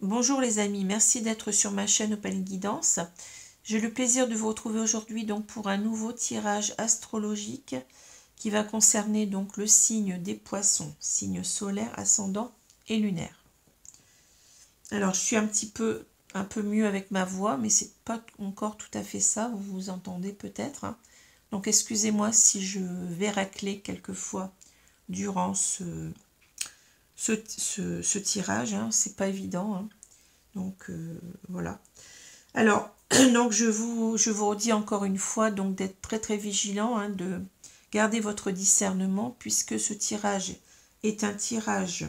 Bonjour les amis, merci d'être sur ma chaîne Opaline Guidance. J'ai le plaisir de vous retrouver aujourd'hui donc pour un nouveau tirage astrologique qui va concerner donc le signe des poissons, signe solaire, ascendant et lunaire. Alors je suis un peu mieux avec ma voix, mais c'est pas encore tout à fait ça, vous vous entendez peut-être. Donc excusez-moi si je vais racler quelquefois durant ce tirage, c'est pas évident. Donc voilà. Alors, donc je vous redis encore une fois donc d'être très très vigilant, de garder votre discernement puisque ce tirage est un tirage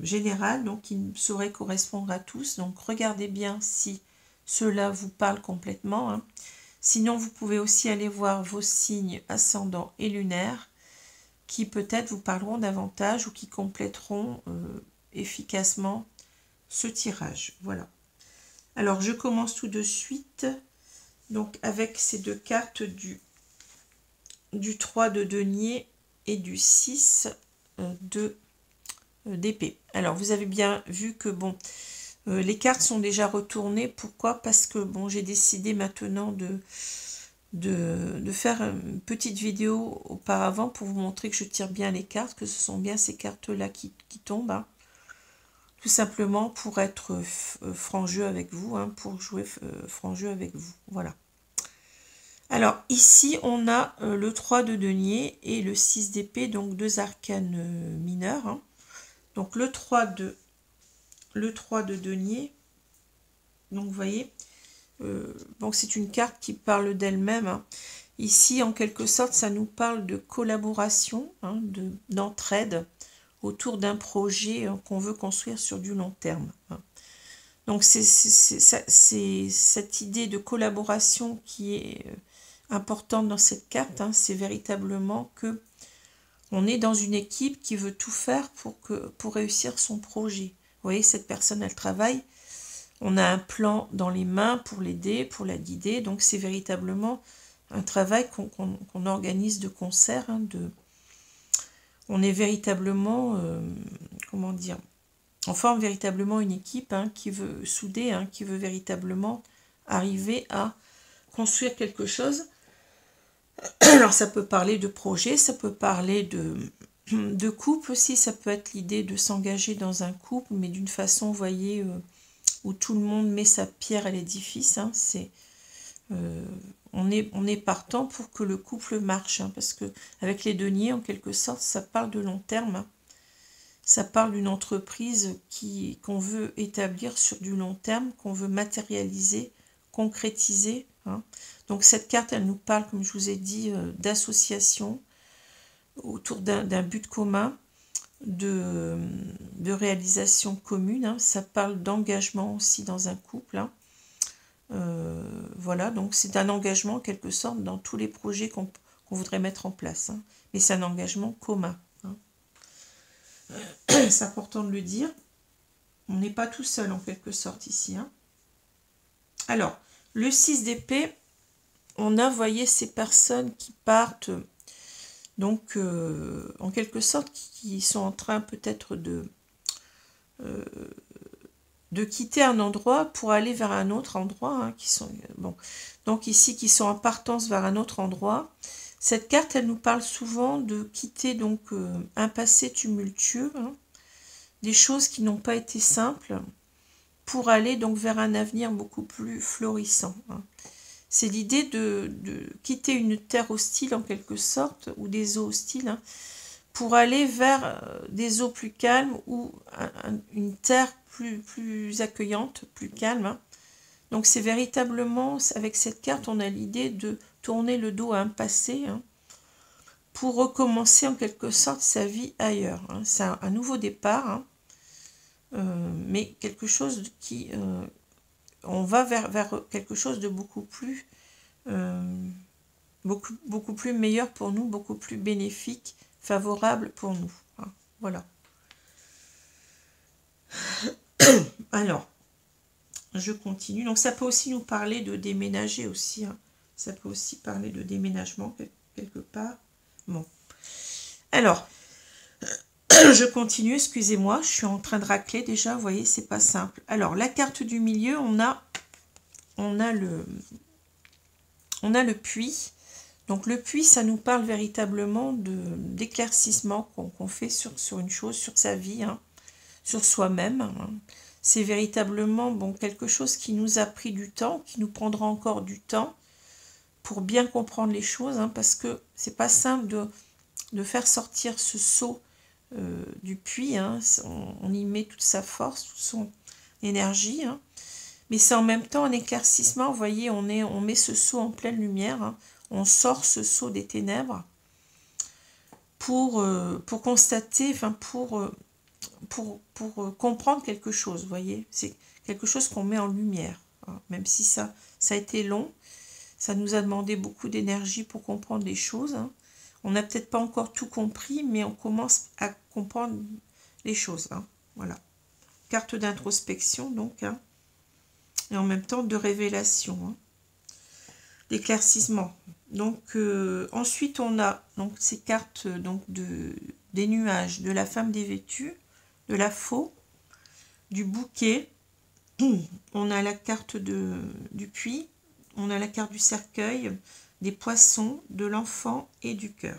général, donc qui ne saurait correspondre à tous. Donc regardez bien si cela vous parle complètement. Sinon, vous pouvez aussi aller voir vos signes ascendants et lunaires qui peut-être vous parleront davantage ou qui compléteront efficacement ce tirage. Voilà. Alors, je commence tout de suite donc avec ces deux cartes du 3 de denier et du 6 d'épée. Alors, vous avez bien vu que, bon, les cartes sont déjà retournées. Pourquoi? Parce que, bon, j'ai décidé maintenant de faire une petite vidéo auparavant pour vous montrer que je tire bien les cartes, que ce sont bien ces cartes-là qui tombent. Tout simplement pour être franc jeu avec vous, pour jouer franc jeu avec vous. Voilà. Alors, ici, on a le 3 de denier et le 6 d'épée, donc deux arcanes mineurs. Donc, le 3 de denier, donc vous voyez, donc c'est une carte qui parle d'elle-même. Ici, en quelque sorte, ça nous parle de collaboration, d'entraide, autour d'un projet qu'on veut construire sur du long terme. Donc c'est cette idée de collaboration qui est importante dans cette carte. C'est véritablement que on est dans une équipe qui veut tout faire pour réussir son projet. Vous voyez, cette personne, elle travaille. On a un plan dans les mains pour l'aider, pour la guider. Donc c'est véritablement un travail qu'on organise de concert, on est véritablement, comment dire, on forme véritablement une équipe qui veut souder, qui veut véritablement arriver à construire quelque chose. Alors ça peut parler de projet, ça peut parler de couple aussi, ça peut être l'idée de s'engager dans un couple, mais d'une façon, vous voyez, où tout le monde met sa pierre à l'édifice. On est partant pour que le couple marche, parce que avec les deniers, en quelque sorte, ça parle de long terme. Ça parle d'une entreprise qu'on veut établir sur du long terme, qu'on veut matérialiser, concrétiser. Donc cette carte, elle nous parle, comme je vous ai dit, d'association autour d'un but commun, de réalisation commune. Ça parle d'engagement aussi dans un couple. Voilà, donc c'est un engagement en quelque sorte dans tous les projets qu'on voudrait mettre en place. Mais c'est un engagement commun. C'est important de le dire. On n'est pas tout seul en quelque sorte ici. Alors, le 6 d'épée, on a, voyez, ces personnes qui partent, donc, en quelque sorte, qui sont en train peut-être de quitter un endroit pour aller vers un autre endroit, qui sont, bon, donc ici, qui sont en partance vers un autre endroit. Cette carte, elle nous parle souvent de quitter donc un passé tumultueux, des choses qui n'ont pas été simples, pour aller donc vers un avenir beaucoup plus florissant. C'est l'idée de quitter une terre hostile en quelque sorte, ou des eaux hostiles, pour aller vers des eaux plus calmes, ou une terre plus accueillante, plus calme. Donc c'est véritablement, avec cette carte, on a l'idée de tourner le dos à un passé, pour recommencer en quelque sorte sa vie ailleurs. C'est un nouveau départ, mais quelque chose qui... on va vers quelque chose de beaucoup plus... beaucoup plus meilleur pour nous, beaucoup plus bénéfique, favorable pour nous. Voilà. Alors, je continue. Donc ça peut aussi nous parler de déménager aussi. Ça peut aussi parler de déménagement quelque part. Bon. Alors, Je continue, excusez-moi, je suis en train de racler déjà, vous voyez, c'est pas simple. Alors, la carte du milieu, on a le puits. Donc, le puits, ça nous parle véritablement d'éclaircissement qu'on fait sur une chose, sur sa vie, hein, sur soi-même. Hein. C'est véritablement bon, quelque chose qui nous a pris du temps, qui nous prendra encore du temps pour bien comprendre les choses, hein, parce que c'est pas simple de faire sortir ce seau du puits, hein. On y met toute sa force, toute son énergie, hein. Mais c'est en même temps un éclaircissement, vous voyez, on met ce seau en pleine lumière, hein. On sort ce seau des ténèbres pour constater, enfin pour comprendre quelque chose, vous voyez, c'est quelque chose qu'on met en lumière, hein. Même si ça a été long, ça nous a demandé beaucoup d'énergie pour comprendre les choses, hein. On n'a peut-être pas encore tout compris, mais on commence à comprendre les choses, hein. Voilà. Carte d'introspection, donc, hein. Et en même temps de révélation, hein. D'éclaircissement. Donc, ensuite, on a donc, ces cartes donc, des nuages, de la femme dévêtue, de la faux, du bouquet. On a la carte du puits, on a la carte du cercueil, des poissons, de l'enfant et du cœur.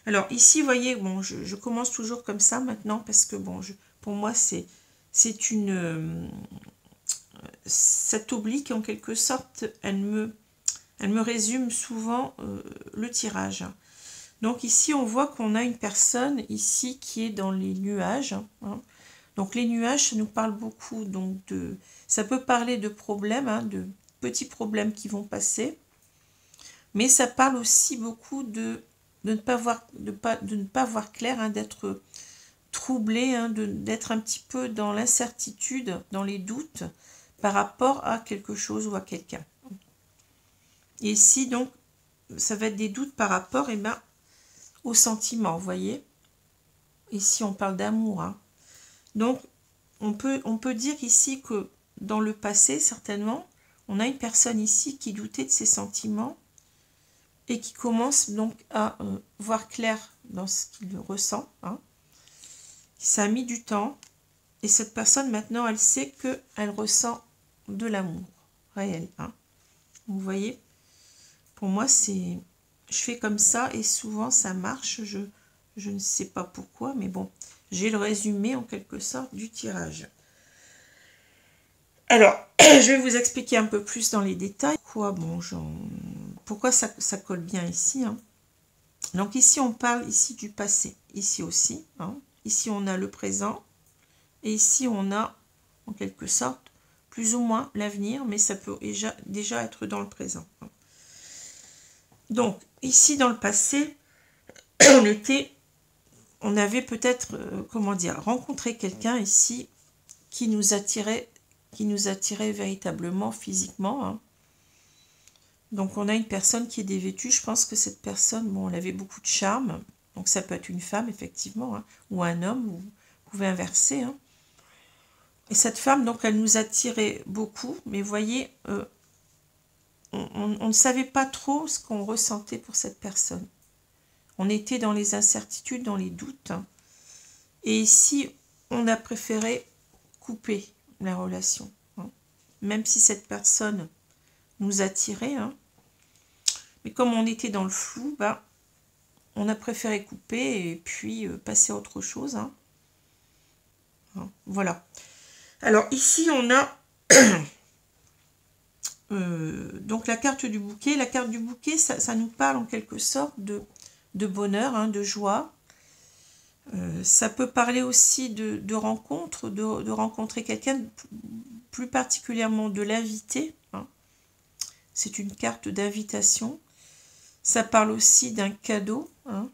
Alors ici, vous voyez, bon, je commence toujours comme ça maintenant parce que bon, pour moi, c'est une... cette oblique, en quelque sorte, elle me résume souvent le tirage. Donc ici, on voit qu'on a une personne ici qui est dans les nuages, hein. Donc les nuages, ça nous parle beaucoup, donc ça peut parler de problèmes, hein, de petits problèmes qui vont passer, mais ça parle aussi beaucoup de ne pas voir clair, hein, d'être troublé, hein, d'être un petit peu dans l'incertitude, dans les doutes par rapport à quelque chose ou à quelqu'un. Et ici, donc, ça va être des doutes par rapport au sentiment, vous voyez. Ici, on parle d'amour, hein. Donc, on peut dire ici que dans le passé, certainement, on a une personne ici qui doutait de ses sentiments et qui commence donc à voir clair dans ce qu'il ressent, hein. Ça a mis du temps et cette personne, maintenant, elle sait qu'elle ressent de l'amour réel, hein. Vous voyez, pour moi, je fais comme ça et souvent ça marche, je ne sais pas pourquoi, mais bon, j'ai le résumé en quelque sorte du tirage. Alors, je vais vous expliquer un peu plus dans les détails. Pourquoi ça colle bien ici, hein. Donc ici, on parle ici du passé. Ici aussi, hein. Ici, on a le présent. Et ici, on a, en quelque sorte, plus ou moins l'avenir, mais ça peut déjà être dans le présent. Donc, ici, dans le passé, on avait peut-être, rencontré quelqu'un ici qui nous attirait véritablement physiquement, hein. Donc, on a une personne qui est dévêtue. Je pense que cette personne, bon, elle avait beaucoup de charme. Donc, ça peut être une femme, effectivement, hein, ou un homme, vous pouvez inverser, hein. Et cette femme, donc, elle nous attirait beaucoup. Mais vous voyez, on ne savait pas trop ce qu'on ressentait pour cette personne. On était dans les incertitudes, dans les doutes, hein. Et ici, on a préféré couper la relation, hein. Même si cette personne nous attirait, hein. Mais comme on était dans le flou, on a préféré couper et puis passer à autre chose, hein. Voilà. Alors ici, on a donc la carte du bouquet. La carte du bouquet, ça nous parle en quelque sorte de bonheur, hein, de joie. Ça peut parler aussi de rencontre, de rencontrer quelqu'un, plus particulièrement de l'inviter, hein. C'est une carte d'invitation. Ça parle aussi d'un cadeau, hein.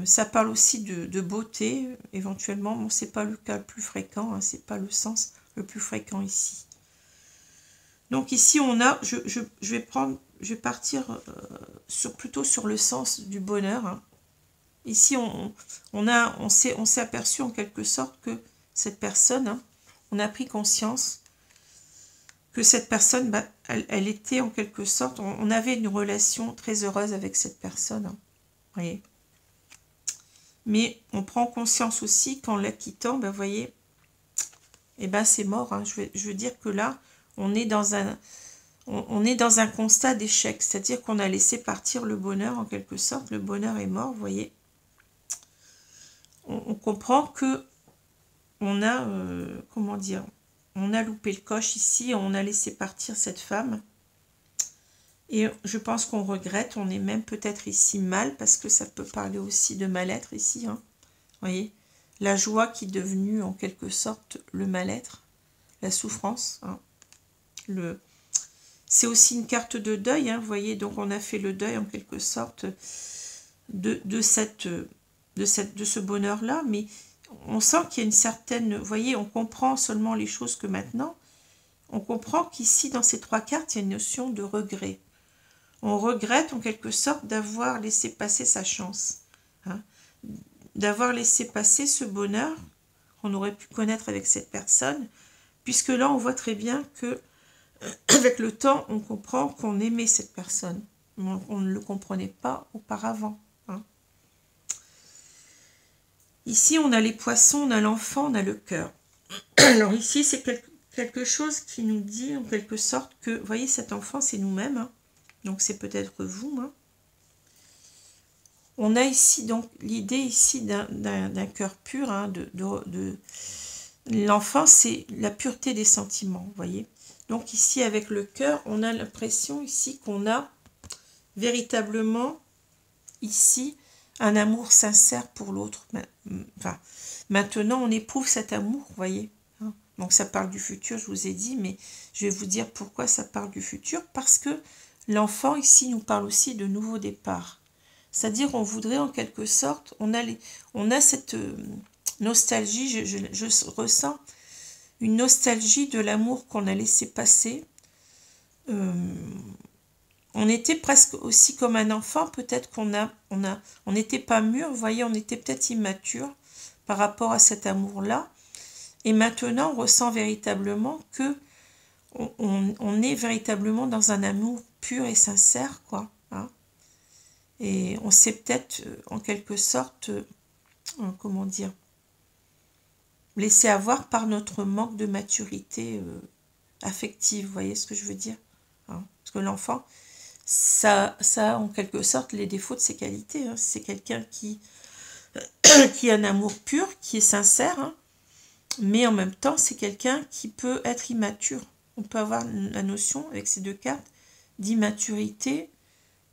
Ça parle aussi de beauté, éventuellement. Bon, c'est pas le cas le plus fréquent, hein, c'est pas le sens le plus fréquent ici. Donc ici, on a, je vais partir plutôt sur le sens du bonheur, hein. Ici, on s'est aperçu en quelque sorte que cette personne, hein, on a pris conscience que cette personne, elle était en quelque sorte, on avait une relation très heureuse avec cette personne, hein. voyez. Mais on prend conscience aussi qu'en la quittant, ben, vous voyez, eh ben, c'est mort. Hein. Je veux dire que là, on est dans un constat d'échec. C'est-à-dire qu'on a laissé partir le bonheur, en quelque sorte. Le bonheur est mort, vous voyez. On comprend que on a, comment dire, on a loupé le coche ici, on a laissé partir cette femme. Et je pense qu'on regrette, on est même peut-être ici mal, parce que ça peut parler aussi de mal-être ici. Hein. Vous voyez, la joie qui est devenue en quelque sorte le mal-être, la souffrance. Hein. C'est aussi une carte de deuil, hein, vous voyez, donc on a fait le deuil en quelque sorte de ce bonheur-là, mais on sent qu'il y a une certaine, vous voyez, on comprend seulement les choses que maintenant, on comprend qu'ici, dans ces trois cartes, il y a une notion de regret. On regrette en quelque sorte d'avoir laissé passer sa chance, hein, d'avoir laissé passer ce bonheur qu'on aurait pu connaître avec cette personne, puisque là, on voit très bien que avec le temps, on comprend qu'on aimait cette personne. On ne le comprenait pas auparavant. Hein. Ici, on a les poissons, on a l'enfant, on a le cœur. Alors ici, c'est quelque chose qui nous dit en quelque sorte que, vous voyez, cet enfant, c'est nous-mêmes. Hein. Donc, c'est peut-être vous. Hein. On a ici, donc, l'idée ici d'un cœur pur. Hein, l'enfant, c'est la pureté des sentiments, vous voyez. Donc, ici, avec le cœur, on a l'impression ici qu'on a véritablement, ici, un amour sincère pour l'autre. Enfin, maintenant, on éprouve cet amour, vous voyez. Hein. Donc, ça parle du futur, je vous ai dit, mais je vais vous dire pourquoi ça parle du futur. Parce que l'enfant, ici, nous parle aussi de nouveau départ. C'est-à-dire, on voudrait, en quelque sorte, on a cette nostalgie, je ressens une nostalgie de l'amour qu'on a laissé passer. On était presque aussi comme un enfant, peut-être on n'était pas mûr, vous voyez, on était peut-être immature par rapport à cet amour-là. Et maintenant, on ressent véritablement que on est véritablement dans un amour pur et sincère, quoi. Hein. Et on s'est peut-être, en quelque sorte, comment dire, laissé avoir par notre manque de maturité affective, vous voyez ce que je veux dire, hein. Parce que l'enfant, ça a en quelque sorte les défauts de ses qualités. Hein. C'est quelqu'un qui a un amour pur, qui est sincère, hein, mais en même temps, c'est quelqu'un qui peut être immature. On peut avoir la notion, avec ces deux cartes, d'immaturité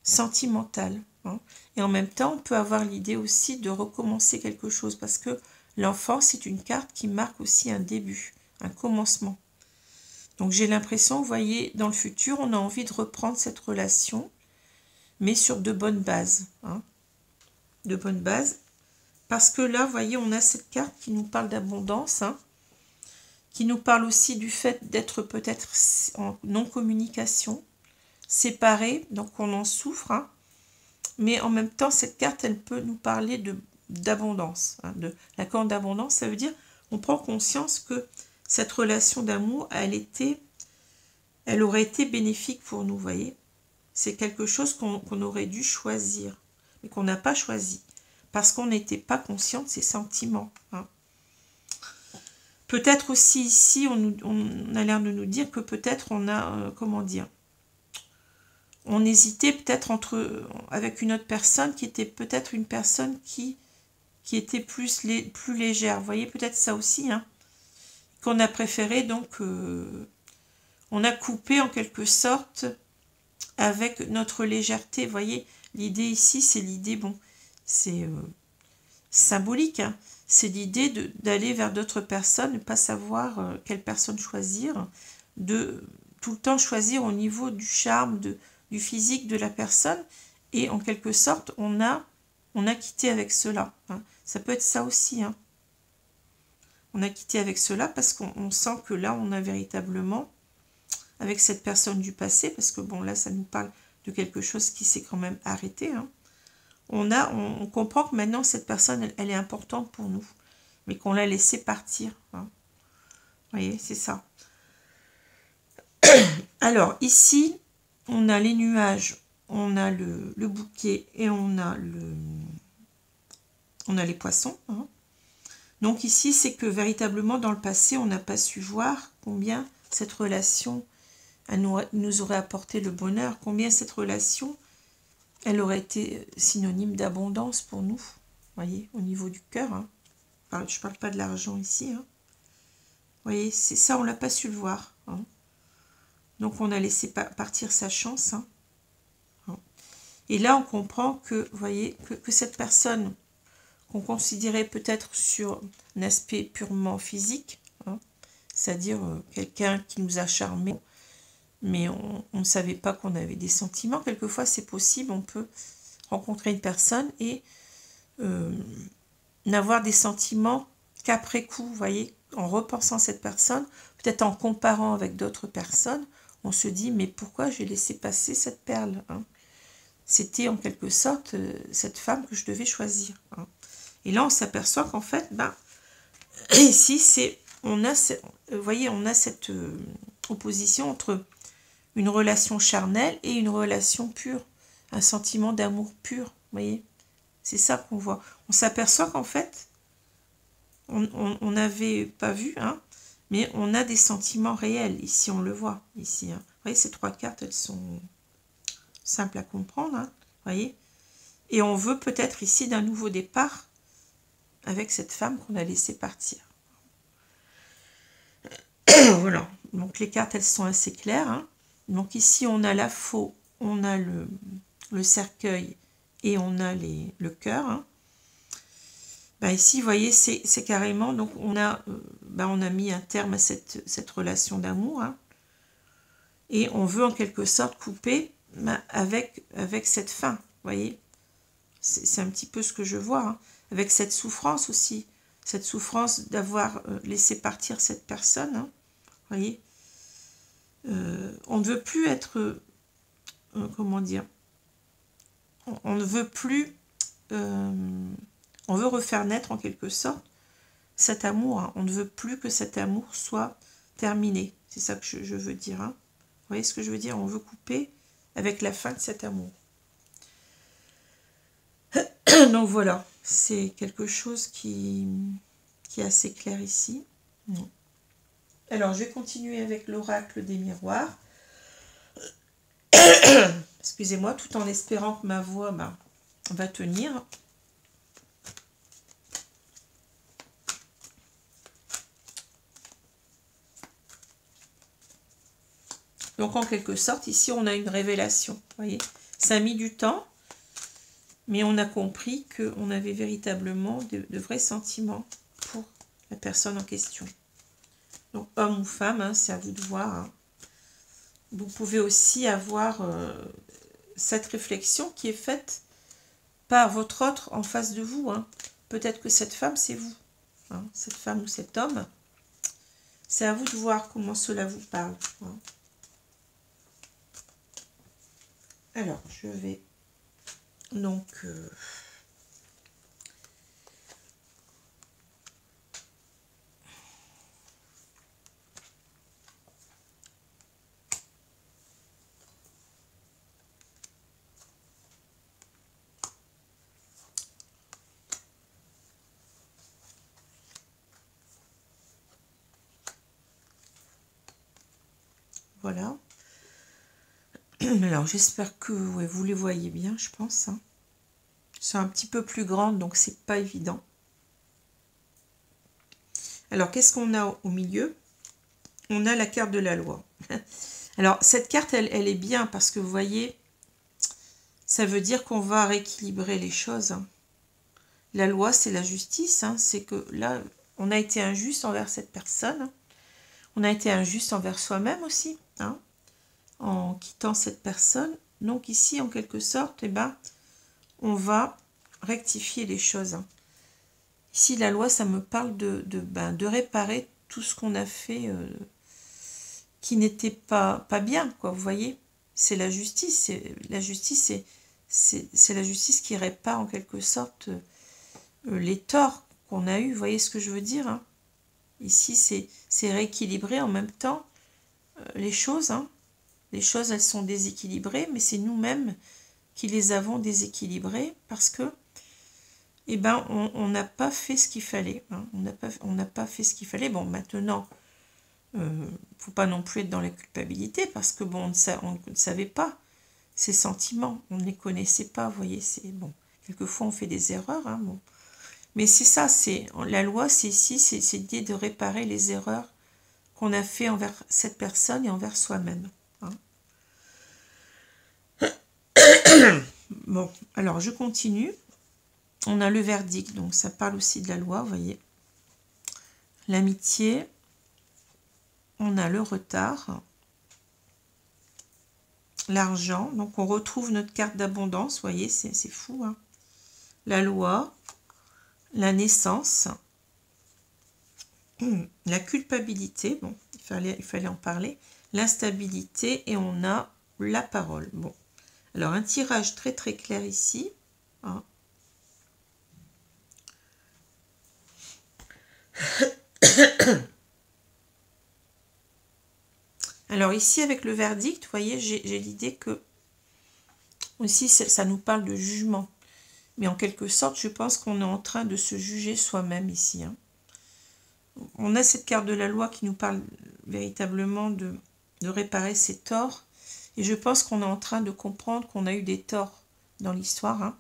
sentimentale. Hein. Et en même temps, on peut avoir l'idée aussi de recommencer quelque chose, parce que l'enfant, c'est une carte qui marque aussi un début, un commencement. Donc j'ai l'impression, vous voyez, dans le futur, on a envie de reprendre cette relation, mais sur de bonnes bases. Hein, de bonnes bases. Parce que là, vous voyez, on a cette carte qui nous parle d'abondance, hein, qui nous parle aussi du fait d'être peut-être en non-communication, séparés, donc on en souffre. Hein, mais en même temps, cette carte, elle peut nous parler d'abondance. Hein, de la carte d'abondance, ça veut dire on prend conscience que cette relation d'amour, elle aurait été bénéfique pour nous, vous voyez. C'est quelque chose qu'on aurait dû choisir, mais qu'on n'a pas choisi, parce qu'on n'était pas conscient de ses sentiments. Hein. Peut-être aussi ici, on a l'air de nous dire que peut-être on a, comment dire, on hésitait peut-être avec une autre personne qui était peut-être une personne qui était plus légère. Vous voyez, peut-être ça aussi, hein, qu'on a préféré, donc, on a coupé en quelque sorte avec notre légèreté. Vous voyez, l'idée ici, c'est l'idée, bon, c'est symbolique, hein, c'est l'idée d'aller vers d'autres personnes, ne pas savoir quelle personne choisir, de tout le temps choisir au niveau du charme, du physique de la personne, et en quelque sorte, on a quitté avec cela. Hein. Ça peut être ça aussi, hein. On a quitté avec cela parce qu'on sent que là, on a véritablement, avec cette personne du passé, parce que bon, là, ça nous parle de quelque chose qui s'est quand même arrêté. Hein. On comprend que maintenant, cette personne, elle est importante pour nous, mais qu'on l'a laissée partir. Hein. Vous voyez, c'est ça. Alors, ici, on a les nuages on a le bouquet et on a les poissons. Hein. Donc ici, c'est que véritablement, dans le passé, on n'a pas su voir combien cette relation nous aurait apporté le bonheur, combien cette relation, elle aurait été synonyme d'abondance pour nous, voyez, au niveau du cœur. Hein. Je ne parle pas de l'argent ici. Hein. Vous voyez, c'est ça, on ne l'a pas su le voir. Hein. Donc, on a laissé partir sa chance. Hein. Et là, on comprend que, vous voyez, que cette personne qu'on considérait peut-être sur un aspect purement physique, hein, c'est-à-dire quelqu'un qui nous a charmés, mais on ne savait pas qu'on avait des sentiments. Quelquefois, c'est possible, on peut rencontrer une personne et n'avoir des sentiments qu'après coup, vous voyez, en repensant cette personne, peut-être en comparant avec d'autres personnes, on se dit, mais pourquoi j'ai laissé passer cette perle, hein? C'était en quelque sorte cette femme que je devais choisir. Hein. Et là, on s'aperçoit qu'en fait, ici, vous voyez, on a cette opposition entre une relation charnelle et une relation pure, un sentiment d'amour pur, vous voyez. C'est ça qu'on voit. On s'aperçoit qu'en fait, on n'avait pas vu, hein, mais on a des sentiments réels. Ici, on le voit. Ici, hein. Vous voyez, ces 3 cartes, elles sont simples à comprendre. Hein, vous voyez. Et on veut peut-être ici d'un nouveau départ avec cette femme qu'on a laissé partir. Voilà. Donc, les cartes, elles sont assez claires. Hein. Donc, ici, on a la faux, on a le cercueil et on a le cœur. Hein. Ici, vous voyez, c'est carrément, donc on a mis un terme à cette relation d'amour, hein, et on veut en quelque sorte couper avec cette fin, vous voyez, c'est un petit peu ce que je vois, hein, avec cette souffrance aussi, cette souffrance d'avoir laissé partir cette personne, hein, vous voyez, on ne veut plus être, comment dire, on ne veut plus... on veut refaire naître en quelque sorte cet amour. Hein. On ne veut plus que cet amour soit terminé. C'est ça que je veux dire. Hein. Vous voyez ce que je veux dire? On veut couper avec la fin de cet amour. Donc voilà, c'est quelque chose qui est assez clair ici. Alors, je vais continuer avec l'oracle des miroirs. Excusez-moi, tout en espérant que ma voix va tenir. Donc, en quelque sorte, ici, on a une révélation. Vous voyez, ça a mis du temps, mais on a compris qu'on avait véritablement de vrais sentiments pour la personne en question. Donc, homme ou femme, hein, c'est à vous de voir. Hein. Vous pouvez aussi avoir cette réflexion qui est faite par votre autre en face de vous. Hein. Peut-être que cette femme, c'est vous. Hein, cette femme ou cet homme. C'est à vous de voir comment cela vous parle. Hein. Alors, je vais donc voilà. Alors, j'espère que vous les voyez bien, je pense. Hein. Elles sont un petit peu plus grandes, donc c'est pas évident. Alors, qu'est-ce qu'on a au milieu? On a la carte de la loi. Alors, cette carte, elle est bien parce que vous voyez, ça veut dire qu'on va rééquilibrer les choses. Hein. La loi, c'est la justice. Hein. C'est que là, on a été injuste envers cette personne. On a été injuste envers soi-même aussi. Hein. En quittant cette personne. Donc ici, en quelque sorte, on va rectifier les choses. Hein. Ici, la loi, ça me parle de réparer tout ce qu'on a fait qui n'était pas bien, quoi, vous voyez. C'est la justice. La justice, c'est la justice qui répare en quelque sorte les torts qu'on a eus. Vous voyez ce que je veux dire, hein. Ici, c'est rééquilibrer en même temps les choses, hein. Les choses, elles sont déséquilibrées, mais c'est nous-mêmes qui les avons déséquilibrés parce que, eh ben, on n'a pas fait ce qu'il fallait. Hein. On n'a pas fait ce qu'il fallait. Bon, maintenant, faut pas non plus être dans la culpabilité parce que, bon, on ne savait pas ces sentiments. On ne les connaissait pas, vous voyez. C'est bon. Quelquefois, on fait des erreurs. Hein, bon. Mais c'est ça, la loi, c'est ici, c'est l'idée de réparer les erreurs qu'on a fait envers cette personne et envers soi-même. Hein. Bon, alors je continue. On a le verdict, donc ça parle aussi de la loi, vous voyez. L'amitié, on a le retard, l'argent, donc on retrouve notre carte d'abondance, vous voyez, c'est fou. Hein. La loi, la naissance, la culpabilité, bon, il fallait en parler, l'instabilité et on a la parole. Bon, alors un tirage très très clair ici. Hein. Alors ici avec le verdict, vous voyez, j'ai l'idée que aussi ça nous parle de jugement. Mais en quelque sorte, je pense qu'on est en train de se juger soi-même ici. Hein. On a cette carte de la loi qui nous parle véritablement de réparer ses torts. Et je pense qu'on est en train de comprendre qu'on a eu des torts dans l'histoire. Hein.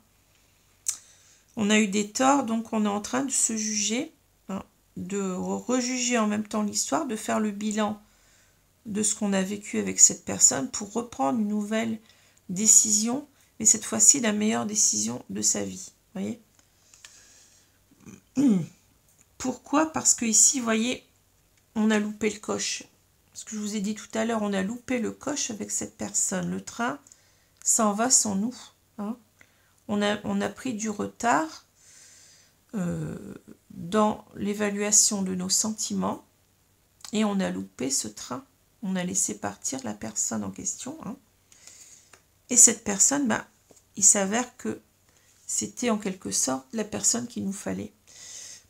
On a eu des torts, donc on est en train de se juger, hein, de rejuger en même temps l'histoire, de faire le bilan de ce qu'on a vécu avec cette personne pour reprendre une nouvelle décision, mais cette fois-ci la meilleure décision de sa vie. Voyez. Pourquoi? Parce que ici, vous voyez, on a loupé le coche. Ce que je vous ai dit tout à l'heure, on a loupé le coche avec cette personne. Le train s'en va sans nous. Hein. On a pris du retard dans l'évaluation de nos sentiments et on a loupé ce train. On a laissé partir la personne en question. Hein. Et cette personne, bah, il s'avère que c'était en quelque sorte la personne qu'il nous fallait.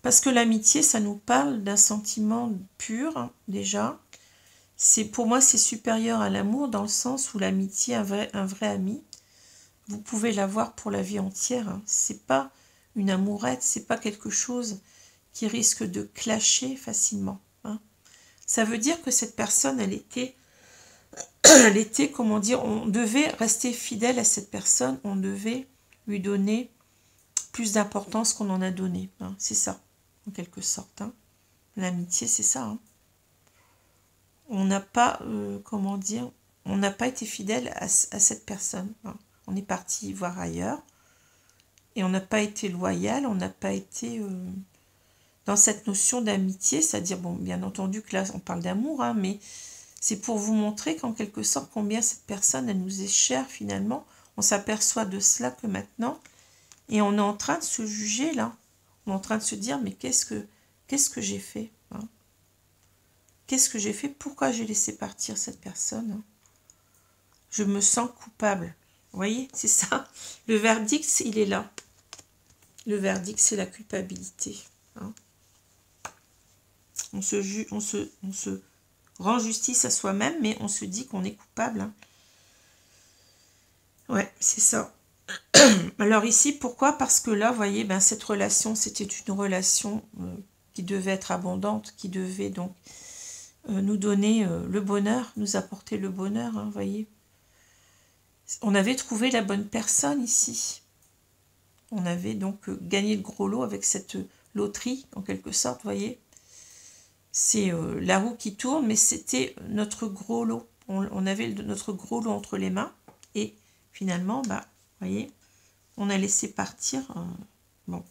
Parce que l'amitié, ça nous parle d'un sentiment pur, hein, déjà. Pour moi, c'est supérieur à l'amour dans le sens où l'amitié, un vrai ami, vous pouvez l'avoir pour la vie entière. Hein. C'est pas une amourette, c'est pas quelque chose qui risque de clasher facilement. Hein. Ça veut dire que cette personne, elle était, comment dire, on devait rester fidèle à cette personne, on devait lui donner plus d'importance qu'on en a donné. Hein. C'est ça, en quelque sorte. Hein. L'amitié, c'est ça. Hein. On n'a pas, comment dire, on n'a pas été fidèle à cette personne. Hein. On est parti voir ailleurs et on n'a pas été loyal, on n'a pas été dans cette notion d'amitié, c'est-à-dire, bon, bien entendu que là, on parle d'amour, hein, mais c'est pour vous montrer qu'en quelque sorte, combien cette personne, elle nous est chère finalement. On s'aperçoit de cela que maintenant, et on est en train de se juger là. On est en train de se dire, mais qu'est-ce que j'ai fait, hein? Qu'est-ce que j'ai fait? Pourquoi j'ai laissé partir cette personne, hein? Je me sens coupable. Vous voyez, c'est ça. Le verdict, il est là. Le verdict, c'est la culpabilité. Hein. On se rend justice à soi-même, mais on se dit qu'on est coupable. Hein. Ouais, c'est ça. Alors ici, pourquoi? Parce que là, vous voyez, ben, cette relation, c'était une relation qui devait être abondante, qui devait donc nous donner le bonheur, nous apporter le bonheur, hein, vous voyez. On avait trouvé la bonne personne ici. On avait donc gagné le gros lot avec cette loterie, en quelque sorte, vous voyez. C'est la roue qui tourne, mais c'était notre gros lot. On avait notre gros lot entre les mains. Et finalement, bah, vous voyez, on a laissé partir. Bon.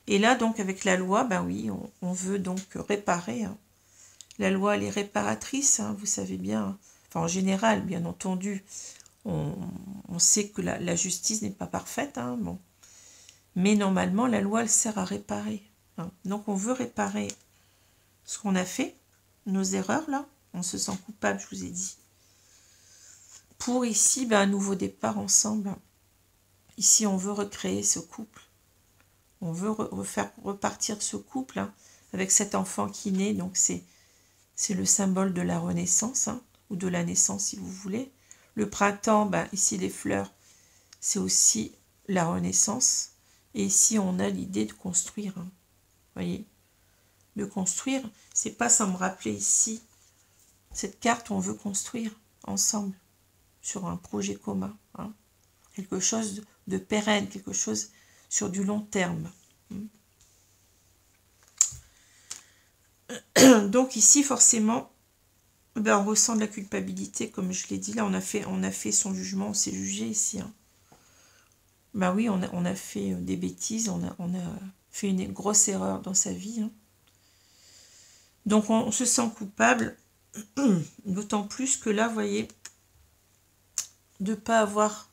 Et là, donc, avec la loi, bah oui, on veut donc réparer. Hein. La loi, elle est réparatrice, hein, vous savez bien. Hein. Enfin, en général, bien entendu, on sait que la justice n'est pas parfaite. Hein, bon. Mais normalement, la loi, elle sert à réparer. Hein. Donc, on veut réparer ce qu'on a fait, nos erreurs, là. On se sent coupable, je vous ai dit. Pour ici, ben, un nouveau départ ensemble. Ici, on veut recréer ce couple. On veut refaire repartir ce couple hein, avec cet enfant qui naît. Donc, c'est le symbole de la renaissance, hein, ou de la naissance, si vous voulez. Le printemps, ben, ici, les fleurs, c'est aussi la renaissance. Et ici, on a l'idée de construire. Vous voyez, de construire. C'est pas sans me rappeler ici, cette carte, on veut construire ensemble sur un projet commun. Hein. Quelque chose de pérenne, quelque chose sur du long terme. Donc ici, forcément, ben, on ressent de la culpabilité, comme je l'ai dit. Là, on a fait son jugement, on s'est jugé ici. Hein. Ben oui, on a fait des bêtises, on a fait une grosse erreur dans sa vie. Hein. Donc, on se sent coupable, d'autant plus que là, vous voyez, de pas avoir,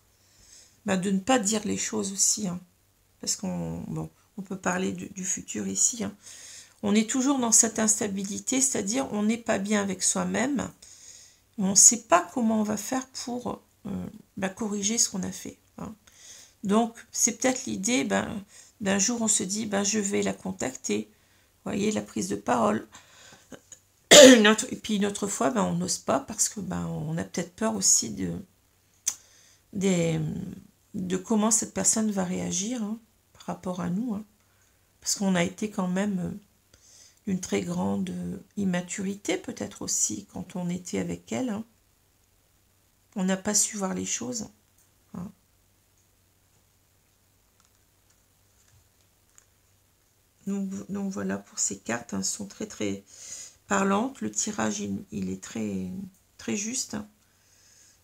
ben, de ne pas dire les choses aussi. Hein. Parce qu'on peut parler du futur ici. Hein. On est toujours dans cette instabilité, c'est-à-dire on n'est pas bien avec soi-même. On ne sait pas comment on va faire pour corriger ce qu'on a fait. Hein. Donc, c'est peut-être l'idée, d'un jour on se dit, je vais la contacter. Vous voyez, la prise de parole. Et puis une autre fois, on n'ose pas parce que on a peut-être peur aussi de comment cette personne va réagir par rapport à nous. Hein. Parce qu'on a été quand même une très grande immaturité peut-être aussi quand on était avec elle. Hein. On n'a pas su voir les choses. Hein. Donc voilà pour ces cartes. Elles sont très très parlantes. Le tirage il est très très juste. Hein.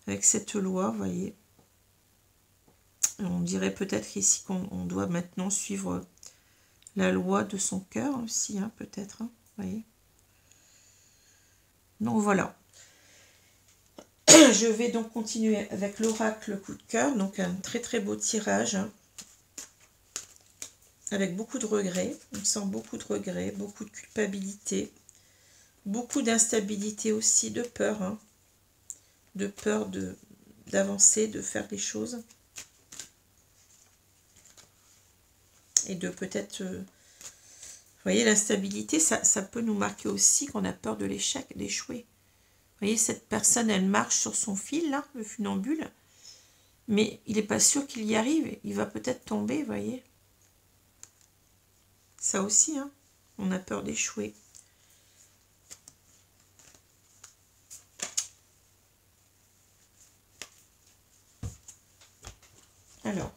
Avec cette loi, vous voyez. On dirait peut-être ici qu'on doit maintenant suivre la loi de son cœur aussi, hein, peut-être. Hein, vous voyez. Donc voilà. Je vais donc continuer avec l'oracle coup de cœur. Donc un très très beau tirage. Hein, avec beaucoup de regrets. On sent beaucoup de regrets, beaucoup de culpabilité. Beaucoup d'instabilité aussi, de peur. Hein, de peur d'avancer, de faire des choses. Et de peut-être... vous voyez, l'instabilité, ça peut nous marquer aussi qu'on a peur de l'échec, d'échouer. Vous voyez, cette personne, elle marche sur son fil, là, le funambule. Mais il n'est pas sûr qu'il y arrive. Il va peut-être tomber, vous voyez. Ça aussi, hein, on a peur d'échouer. Alors...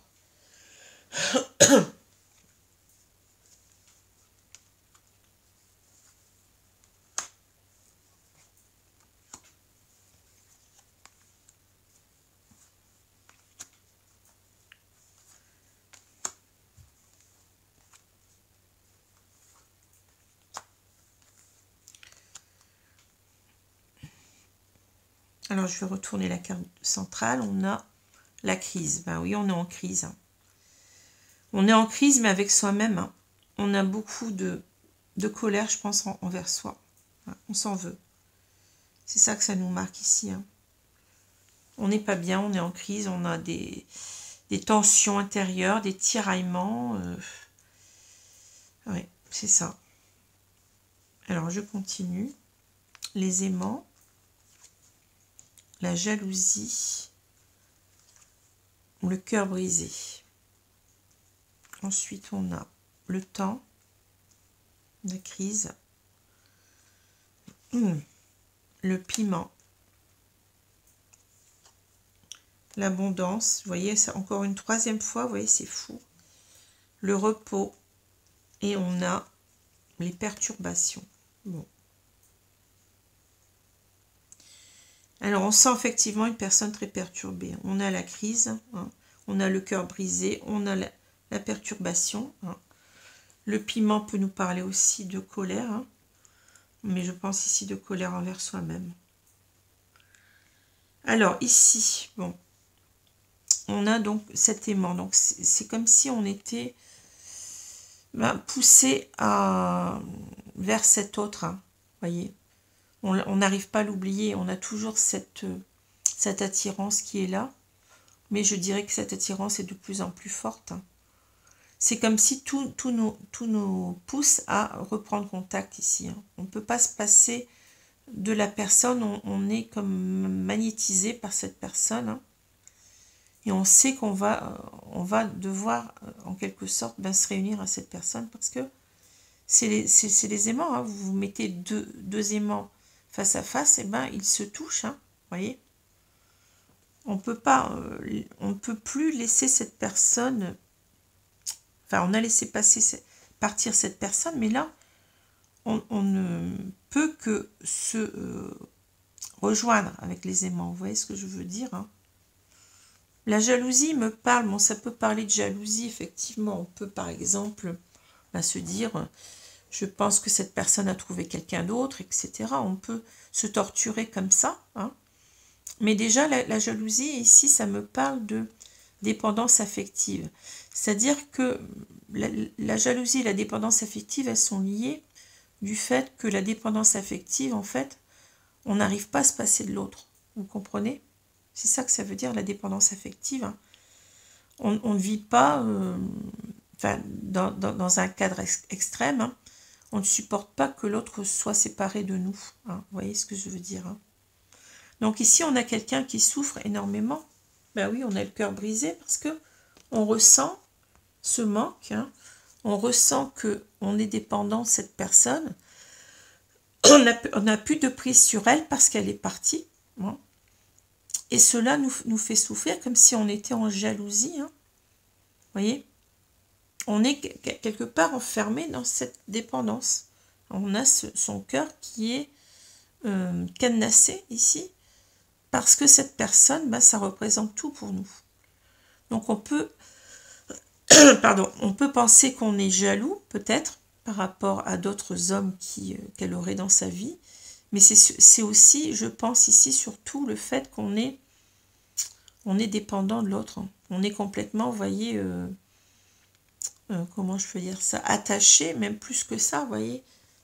Alors, je vais retourner la carte centrale. On a la crise. Ben oui, on est en crise. On est en crise, mais avec soi-même. Hein. On a beaucoup de colère, je pense, envers soi. On s'en veut. C'est ça que ça nous marque ici. Hein. On n'est pas bien, on est en crise, on a des tensions intérieures, des tiraillements. Oui, c'est ça. Alors, je continue. Les aimants. La jalousie, le cœur brisé. Ensuite, on a le temps, la crise, le piment, l'abondance. Vous voyez, c'est encore une troisième fois, vous voyez, c'est fou. Le repos et on a les perturbations. Bon. Alors, on sent effectivement une personne très perturbée. On a la crise, hein, on a le cœur brisé, on a la perturbation. Hein. Le piment peut nous parler aussi de colère, hein, mais je pense ici de colère envers soi-même. Alors, ici, bon, on a donc cet aimant. Donc, c'est comme si on était poussé vers cet autre, hein, voyez. On n'arrive pas à l'oublier, on a toujours cette attirance qui est là, mais je dirais que cette attirance est de plus en plus forte. Hein. C'est comme si tout nous pousse à reprendre contact ici. Hein. On ne peut pas se passer de la personne, on est comme magnétisé par cette personne. Hein. Et on sait qu'on va devoir, en quelque sorte, se réunir à cette personne parce que c'est les aimants. Hein. Vous mettez deux aimants face à face, et ils se touchent. Hein, voyez, on peut pas, on ne peut plus laisser cette personne. Enfin, on a laissé partir cette personne, mais là, on ne peut que se rejoindre avec les aimants. Vous voyez ce que je veux dire, hein? La jalousie me parle, bon, ça peut parler de jalousie, effectivement. On peut, par exemple, se dire, je pense que cette personne a trouvé quelqu'un d'autre, etc. On peut se torturer comme ça, hein. Mais déjà, la jalousie, ici, ça me parle de dépendance affective. C'est-à-dire que la jalousie et la dépendance affective, elles sont liées du fait que la dépendance affective, en fait, on n'arrive pas à se passer de l'autre. Vous comprenez? C'est ça que ça veut dire, la dépendance affective. Hein. On ne vit pas, dans un cadre extrême, hein, on ne supporte pas que l'autre soit séparé de nous. Hein. Vous voyez ce que je veux dire, hein? Donc ici, on a quelqu'un qui souffre énormément. Ben oui, on a le cœur brisé parce que on ressent ce manque. Hein. On ressent qu'on est dépendant de cette personne. On n'a plus de prise sur elle parce qu'elle est partie. Hein. Et cela nous fait souffrir comme si on était en jalousie. Hein. Vous voyez? On est quelque part enfermé dans cette dépendance. On a son cœur qui est cadenassé ici. Parce que cette personne, ça représente tout pour nous. Donc on peut, on peut penser qu'on est jaloux, peut-être, par rapport à d'autres hommes qu'elle aurait dans sa vie. Mais c'est aussi, je pense ici, surtout le fait qu'on est dépendant de l'autre. On est complètement, vous voyez, comment je peux dire ça, attaché, même plus que ça, vous voyez.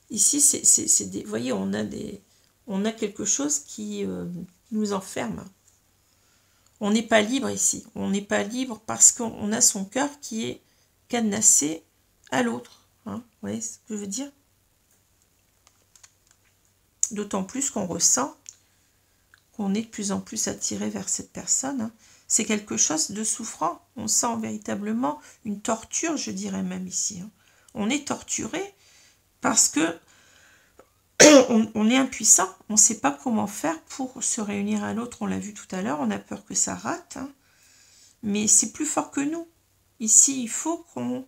Ici, vous voyez, on a quelque chose qui nous enferme. On n'est pas libre ici. On n'est pas libre parce qu'on a son cœur qui est cadenassé à l'autre. Hein. Vous voyez ce que je veux dire? D'autant plus qu'on ressent qu'on est de plus en plus attiré vers cette personne. Hein. C'est quelque chose de souffrant. On sent véritablement une torture, je dirais même ici. Hein. On est torturé parce que on est impuissant, on ne sait pas comment faire pour se réunir à l'autre. On l'a vu tout à l'heure, on a peur que ça rate, hein. Mais c'est plus fort que nous. Ici, il faut qu'on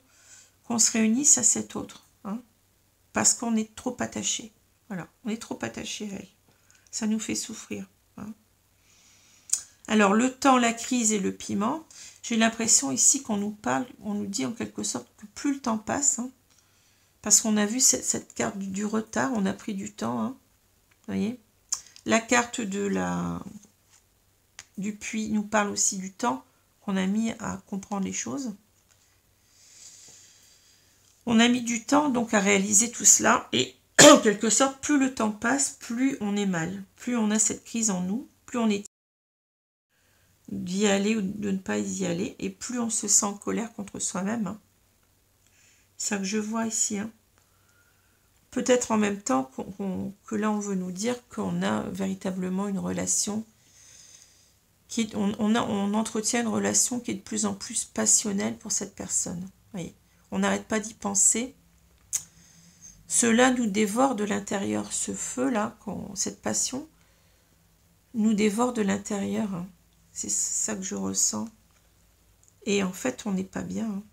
se réunisse à cet autre, hein, parce qu'on est trop attaché. Voilà, on est trop attaché à elle. Ça nous fait souffrir. Hein. Alors, le temps, la crise et le piment, j'ai l'impression ici qu'on nous parle, on nous dit en quelque sorte que plus le temps passe, hein, parce qu'on a vu cette carte du retard, on a pris du temps. Hein, vous voyez, la carte du puits nous parle aussi du temps qu'on a mis à comprendre les choses. On a mis du temps donc à réaliser tout cela. Et en quelque sorte, plus le temps passe, plus on est mal. Plus on a cette crise en nous, plus on est d'y aller ou de ne pas y aller. Et plus on se sent en colère contre soi-même. Hein. C'est ça que je vois ici. Hein. Peut-être en même temps que là, on veut nous dire qu'on a véritablement une relation, on entretient une relation qui est de plus en plus passionnelle pour cette personne. Voyez, on n'arrête pas d'y penser. Cela nous dévore de l'intérieur. Ce feu-là, cette passion, nous dévore de l'intérieur. Hein. C'est ça que je ressens. Et en fait, on n'est pas bien. Hein.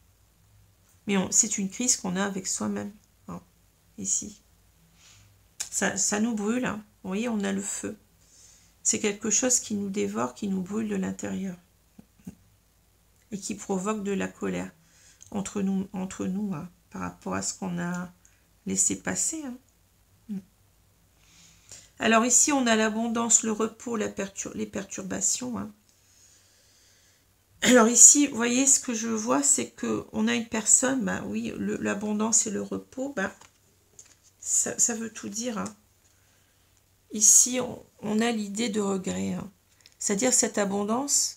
Mais c'est une crise qu'on a avec soi-même. Ici. Ça nous brûle. Hein. Vous voyez, on a le feu. C'est quelque chose qui nous dévore, qui nous brûle de l'intérieur. Et qui provoque de la colère entre nous hein, par rapport à ce qu'on a laissé passer. Hein. Alors ici, on a l'abondance, le repos, les perturbations. Hein. Alors ici, vous voyez, ce que je vois, c'est qu'on a une personne, oui, l'abondance et le repos, ça veut tout dire. Hein. Ici, on a l'idée de regret. Hein. C'est-à-dire cette abondance,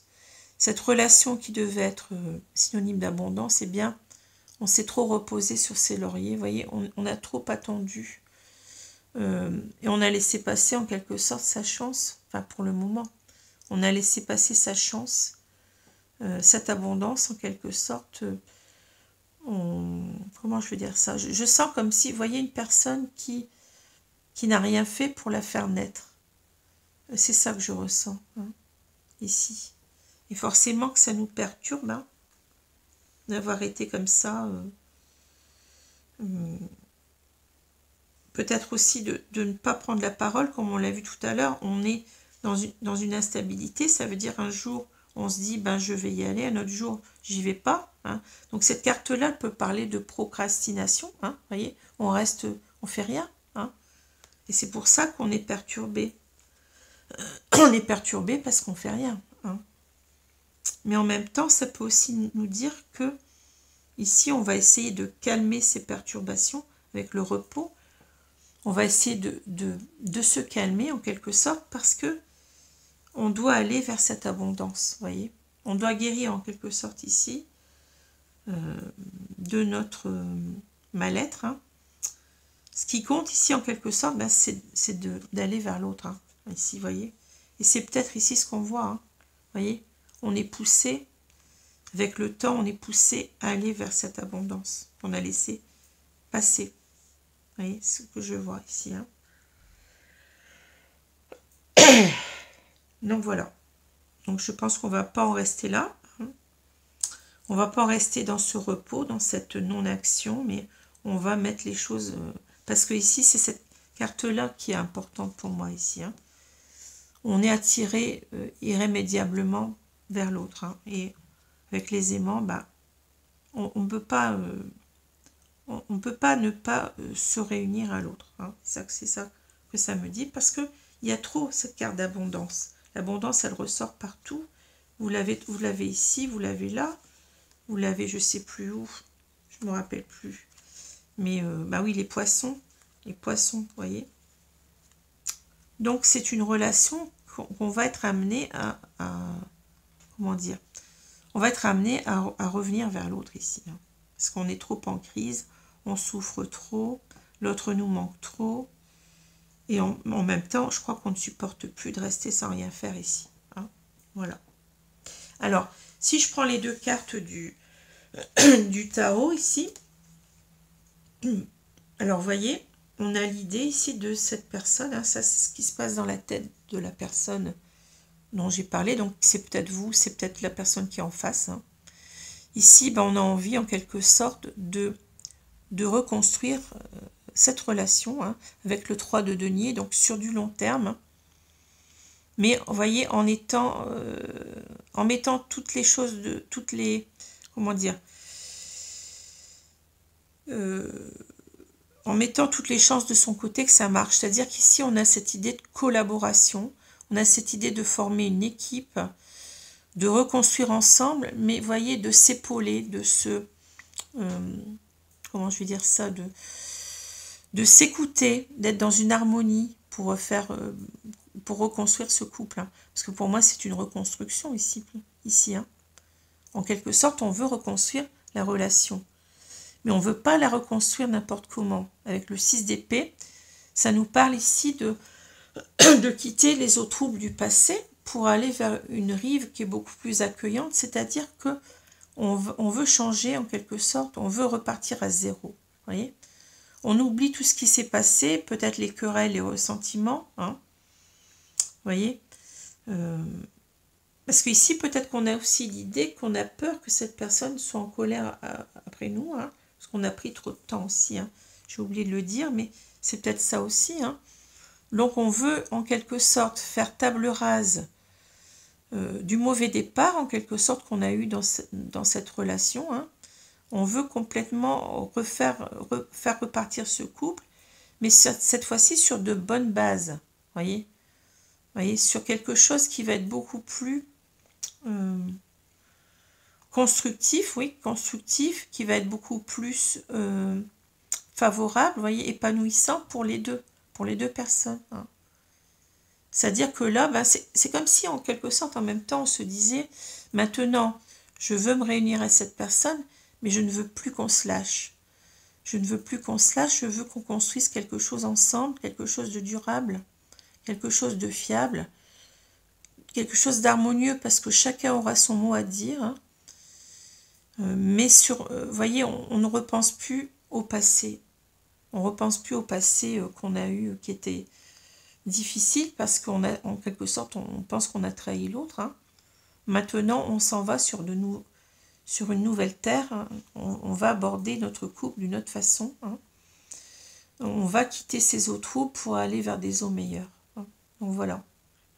cette relation qui devait être synonyme d'abondance, eh bien, on s'est trop reposé sur ses lauriers. Vous voyez, on a trop attendu. Et on a laissé passer en quelque sorte sa chance, enfin pour le moment. On a laissé passer sa chance cette abondance, en quelque sorte, comment je veux dire ça, je sens comme si, vous voyez, une personne qui n'a rien fait pour la faire naître. C'est ça que je ressens, hein, ici. Et forcément que ça nous perturbe, hein, d'avoir été comme ça. Peut-être aussi de ne pas prendre la parole, comme on l'a vu tout à l'heure. On est dans une instabilité, ça veut dire un jour, on se dit, ben je vais y aller, un autre jour, j'y vais pas. Hein. Donc cette carte-là peut parler de procrastination, hein, voyez, on reste, on fait rien. Hein. Et c'est pour ça qu'on est perturbé. On est perturbé parce qu'on fait rien. Hein. Mais en même temps, ça peut aussi nous dire que ici, on va essayer de calmer ces perturbations avec le repos. On va essayer de se calmer en quelque sorte parce que on doit aller vers cette abondance, voyez. On doit guérir en quelque sorte ici de notre mal-être. Hein. Ce qui compte ici en quelque sorte, ben, c'est d'aller vers l'autre. Hein. Ici, voyez. Et c'est peut-être ici ce qu'on voit. Hein. Voyez, on est poussé, avec le temps, on est poussé à aller vers cette abondance qu'on a laissé passer. Vous voyez ce que je vois ici. Hein. Donc voilà. Donc je pense qu'on ne va pas en rester là. Hein. On ne va pas en rester dans ce repos, dans cette non-action, mais on va mettre les choses... parce que ici, c'est cette carte-là qui est importante pour moi ici. Hein. On est attiré irrémédiablement vers l'autre. Hein. Et avec les aimants, bah, on ne peut pas... on ne peut pas ne pas se réunir à l'autre. Hein. C'est ça que ça me dit, parce qu'il y a trop cette carte d'abondance. L'abondance, elle ressort partout. Vous l'avez ici, vous l'avez là, vous l'avez je ne sais plus où, je ne me rappelle plus. Mais, bah oui, les poissons, vous voyez. Donc, c'est une relation qu'on va être amené à comment dire, on va être amené à revenir vers l'autre ici. Hein. Parce qu'on est trop en crise, on souffre trop, l'autre nous manque trop. Et en même temps, je crois qu'on ne supporte plus de rester sans rien faire ici. Hein. Voilà. Alors, si je prends les deux cartes du tarot ici, alors vous voyez, on a l'idée ici de cette personne. Hein, ça, c'est ce qui se passe dans la tête de la personne dont j'ai parlé. Donc, c'est peut-être vous, c'est peut-être la personne qui est en face. Hein. Ici, ben, on a envie en quelque sorte de reconstruire cette relation hein, avec le 3 de denier, donc sur du long terme. Mais vous voyez, en mettant toutes les choses, comment dire, en mettant toutes les chances de son côté que ça marche. C'est-à-dire qu'ici, on a cette idée de collaboration, on a cette idée de former une équipe, de reconstruire ensemble, mais vous voyez, de s'épauler, de se... comment je vais dire ça, de s'écouter, d'être dans une harmonie pour reconstruire ce couple. Hein. Parce que pour moi, c'est une reconstruction ici hein. En quelque sorte, on veut reconstruire la relation. Mais on ne veut pas la reconstruire n'importe comment. Avec le 6 d'épée, ça nous parle ici de quitter les eaux troubles du passé pour aller vers une rive qui est beaucoup plus accueillante, c'est-à-dire que on veut changer en quelque sorte, on veut repartir à zéro. Voyez, on oublie tout ce qui s'est passé, peut-être les querelles, les ressentiments. Hein, voyez, parce qu'ici, peut-être qu'on a aussi l'idée qu'on a peur que cette personne soit en colère après nous, hein, parce qu'on a pris trop de temps aussi. Hein, j'ai oublié de le dire, mais c'est peut-être ça aussi. Hein. Donc, on veut en quelque sorte faire table rase du mauvais départ, en quelque sorte, qu'on a eu dans cette relation. Hein. On veut complètement faire repartir ce couple, mais cette fois-ci sur de bonnes bases. Voyez, sur quelque chose qui va être beaucoup plus constructif, oui, constructif, qui va être beaucoup plus favorable, voyez, épanouissant pour les deux personnes. Hein. C'est-à-dire que là, ben, c'est comme si en quelque sorte, en même temps, on se disait, maintenant, je veux me réunir à cette personne, mais je ne veux plus qu'on se lâche. Je ne veux plus qu'on se lâche, je veux qu'on construise quelque chose ensemble, quelque chose de durable, quelque chose de fiable, quelque chose d'harmonieux parce que chacun aura son mot à dire. Hein. Mais voyez, on ne repense plus au passé. On ne repense plus au passé qu'on a eu, qui était difficile parce qu'en quelque sorte, on pense qu'on a trahi l'autre. Hein. Maintenant, on s'en va sur une nouvelle terre. Hein. On va aborder notre couple d'une autre façon. Hein. On va quitter ces eaux troubles pour aller vers des eaux meilleures. Hein. Donc voilà.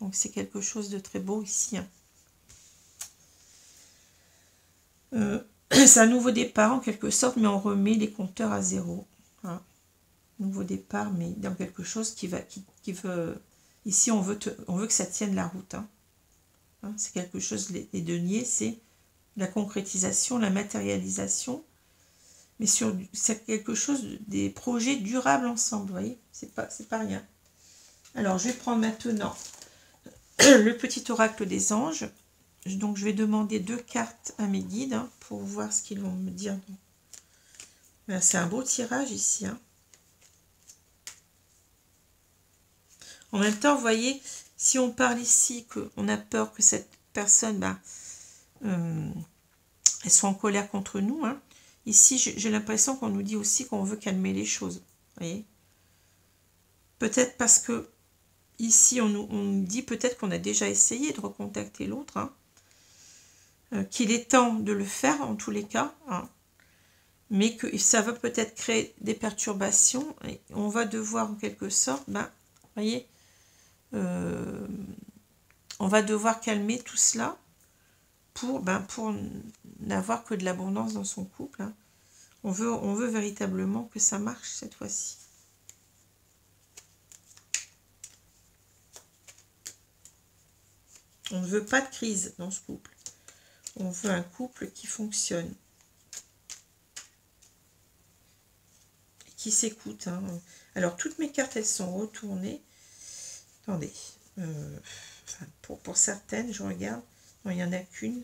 Donc c'est quelque chose de très beau ici. Hein. C'est un nouveau départ en quelque sorte, mais on remet les compteurs à zéro. Hein. Nouveau départ, mais dans quelque chose qui veut... Ici, on veut que ça tienne la route. Hein. Hein, c'est quelque chose, les deniers, c'est la concrétisation, la matérialisation, mais c'est quelque chose, des projets durables ensemble, vous voyez, c'est pas rien. Alors, je vais prendre maintenant le petit oracle des anges. Donc, je vais demander 2 cartes à mes guides hein, pour voir ce qu'ils vont me dire. C'est un beau tirage ici. Hein. En même temps, vous voyez, si on parle ici, qu'on a peur que cette personne, elle soit en colère contre nous, hein, ici, j'ai l'impression qu'on nous dit aussi qu'on veut calmer les choses. Vous voyez, peut-être parce que ici, on nous dit peut-être qu'on a déjà essayé de recontacter l'autre, hein, qu'il est temps de le faire en tous les cas, hein, mais que ça va peut-être créer des perturbations et on va devoir en quelque sorte, vous voyez, on va devoir calmer tout cela pour n'avoir que de l'abondance dans son couple. Hein. On veut véritablement que ça marche cette fois-ci. On ne veut pas de crise dans ce couple. On veut un couple qui fonctionne. Et qui s'écoute. Hein. Alors, toutes mes cartes, elles sont retournées. Attendez. Pour certaines, je regarde. Non, il n'y en a qu'une.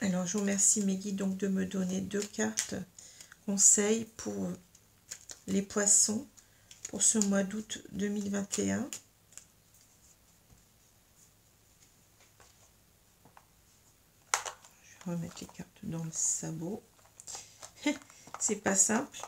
Alors, je vous remercie mes guides donc de me donner 2 cartes conseils pour les poissons pour ce mois d'août 2021. Je vais remettre les cartes dans le sabot. C'est pas simple.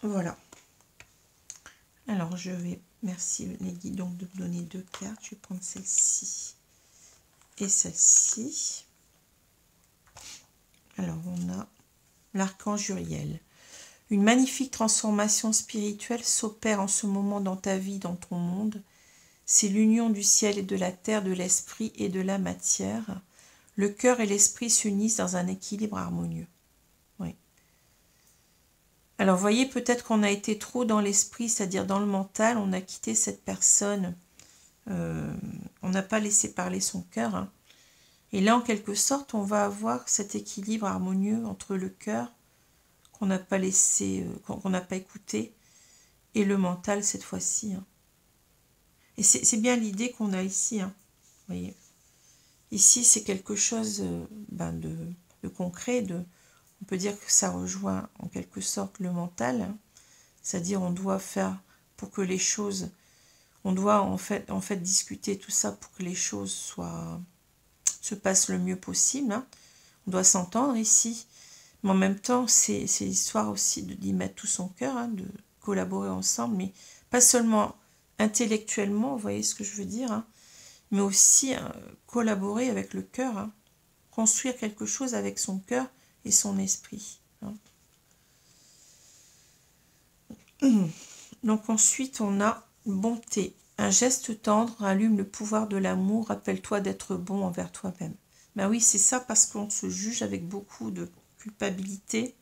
Voilà. Alors, je vais... Merci les guides donc de me donner 2 cartes. Je vais prendre celle-ci et celle-ci. Alors, on a l'archange Uriel. Une magnifique transformation spirituelle s'opère en ce moment dans ta vie, dans ton monde. C'est l'union du ciel et de la terre, de l'esprit et de la matière. Le cœur et l'esprit s'unissent dans un équilibre harmonieux. Oui. Alors, vous voyez, peut-être qu'on a été trop dans l'esprit, c'est-à-dire dans le mental, on a quitté cette personne, on n'a pas laissé parler son cœur. Hein. Et là, en quelque sorte, on va avoir cet équilibre harmonieux entre le cœur, qu'on n'a pas laissé, qu'on n'a pas écouté, et le mental cette fois-ci. Hein. Et c'est bien l'idée qu'on a ici. Hein. Vous voyez. Ici, c'est quelque chose de concret, on peut dire que ça rejoint en quelque sorte le mental, hein. C'est-à-dire on doit faire pour que les choses, on doit en fait discuter tout ça pour que les choses se passent le mieux possible. Hein. On doit s'entendre ici, mais en même temps c'est l'histoire aussi d'y mettre tout son cœur, hein, de collaborer ensemble, mais pas seulement intellectuellement, vous voyez ce que je veux dire, hein, mais aussi collaborer avec le cœur, hein, construire quelque chose avec son cœur et son esprit. Hein. Donc ensuite, on a bonté. Un geste tendre allume le pouvoir de l'amour. Rappelle-toi d'être bon envers toi-même. Ben oui, c'est ça, parce qu'on se juge avec beaucoup de culpabilité.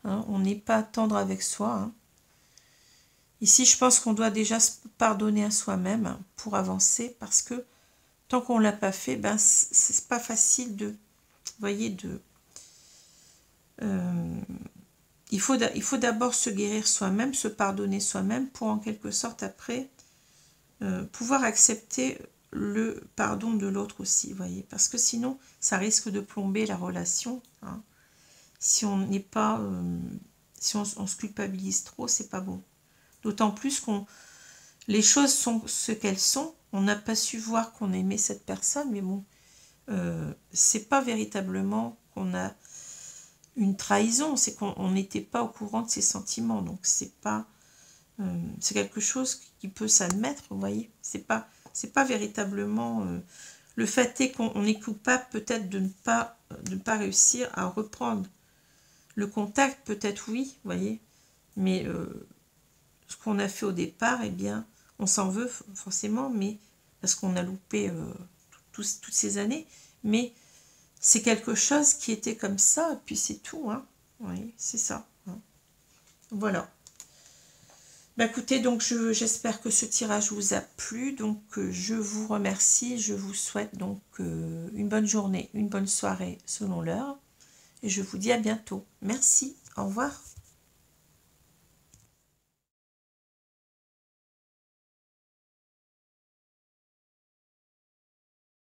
Hein. On n'est pas tendre avec soi. Hein. Ici, je pense qu'on doit déjà se pardonner à soi-même pour avancer, parce que tant qu'on l'a pas fait, ben c'est pas facile de, vous voyez, il faut d'abord se guérir soi-même, se pardonner soi-même pour en quelque sorte après pouvoir accepter le pardon de l'autre aussi, vous voyez, parce que sinon ça risque de plomber la relation, hein. Si on n'est pas, si on se culpabilise trop, c'est pas bon. D'autant plus les choses sont ce qu'elles sont. On n'a pas su voir qu'on aimait cette personne, mais bon, c'est pas véritablement qu'on a une trahison, c'est qu'on n'était pas au courant de ses sentiments, donc c'est pas, c'est quelque chose qui peut s'admettre, vous voyez, c'est pas véritablement, le fait est qu'on est coupable peut-être de ne pas réussir à reprendre le contact, peut-être oui, vous voyez, mais ce qu'on a fait au départ, eh bien, on s'en veut forcément, mais parce qu'on a loupé toutes ces années, mais c'est quelque chose qui était comme ça, et puis c'est tout, hein. Oui, c'est ça, hein. Voilà. Bah écoutez, donc j'espère que ce tirage vous a plu, donc je vous remercie, je vous souhaite donc une bonne journée, une bonne soirée selon l'heure, et je vous dis à bientôt. Merci, au revoir.